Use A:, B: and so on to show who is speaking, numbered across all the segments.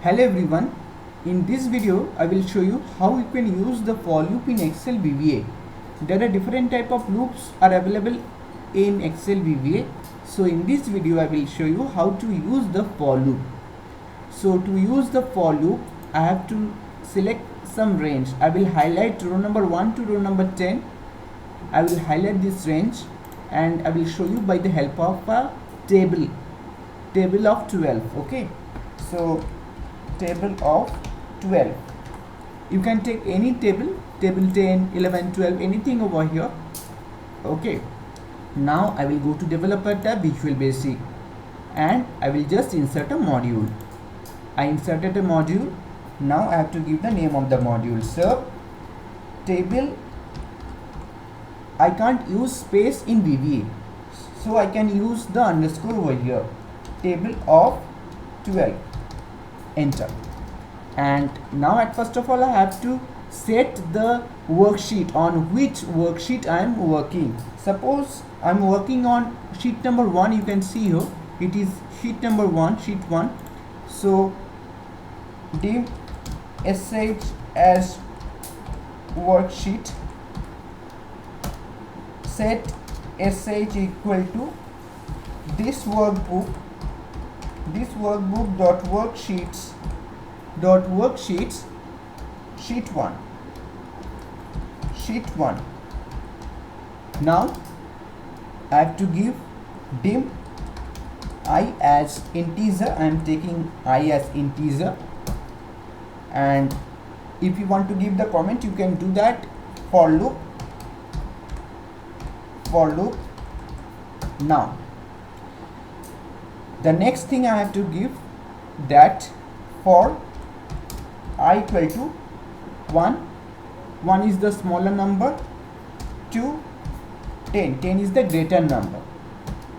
A: Hello everyone, in this video I will show you how you can use the for loop in Excel VBA. There are different type of loops are available in Excel VBA. So in this video I will show you how to use the for loop. So to use the for loop I have to select some range. I will highlight row number 1 to row number 10. I will highlight this range and I will show you by the help of a table of 12. Okay, so table of 12, you can take any table 10, 11, 12, anything over here. Okay, now I will go to developer tab, Visual Basic, and I will just insert a module. I inserted a module. Now I have to give the name of the module. So table, I can't use space in VBA, so I can use the underscore over here, table of 12, enter. And now at first of all I have to set the worksheet, on which worksheet I am working. Suppose I am working on sheet number 1. You can see here it is sheet number 1, sheet 1. So div sh as worksheet, set sh equal to this workbook dot worksheets sheet 1. Now I have to give dim I as integer. I am taking I as integer, and if you want to give the comment you can do that. For loop. Now the next thing I have to give that for I equal to 1 is the smaller number, 2 10 is the greater number.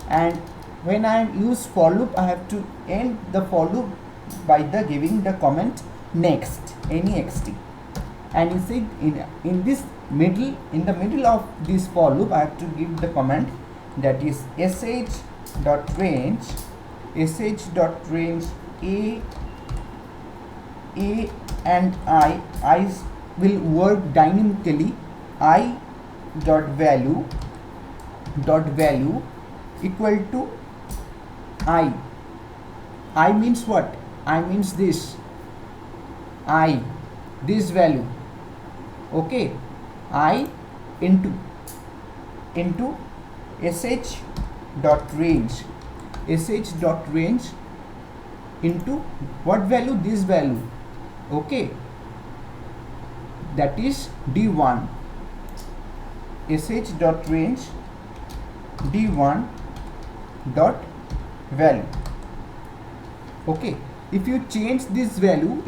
A: And when I use for loop I have to end the for loop by the giving the comment next, next. And you see in this middle, in the middle of this for loop I have to give the comment that is sh dot range a and I will work dynamically. I dot value equal to I means what? I means this value. Okay, I into sh dot range into what value? This value. Okay, that is d1, sh dot range d1 dot value. Okay, if you change this value,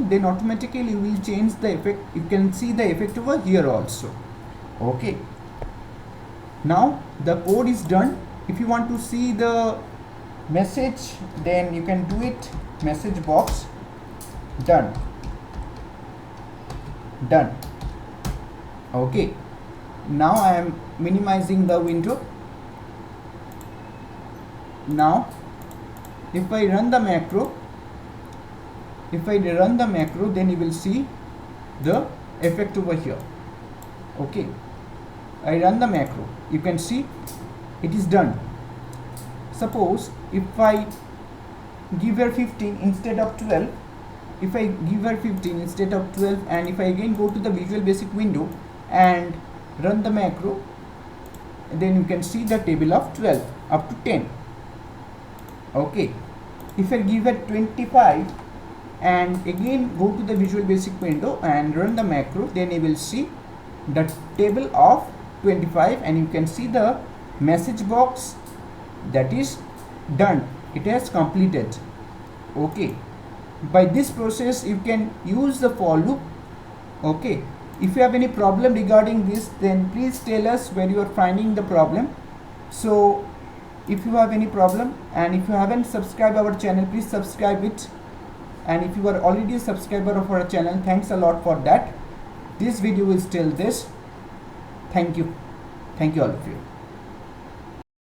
A: then automatically you will change the effect. You can see the effect over here also. Okay, now the code is done. If you want to see the message, then you can do it. Message box, done. Okay, now I am minimizing the window. Now if I run the macro, then you will see the effect over here. Okay, I run the macro, you can see it is done. Suppose if I give her 15 instead of 12, and if I again go to the Visual Basic window and run the macro, then you can see the table of 12 up to 10. Okay, if I give it 25 and again go to the Visual Basic window and run the macro, then you will see the table of 25, and you can see the message box that is done. It has completed. Okay, by this process you can use the for loop. Okay, if you have any problem regarding this, then please tell us where you are finding the problem. So if you have any problem, and if you haven't subscribed our channel, please subscribe it. And if you are already a subscriber of our channel, thanks a lot for that. This video is till this. Thank you all of you.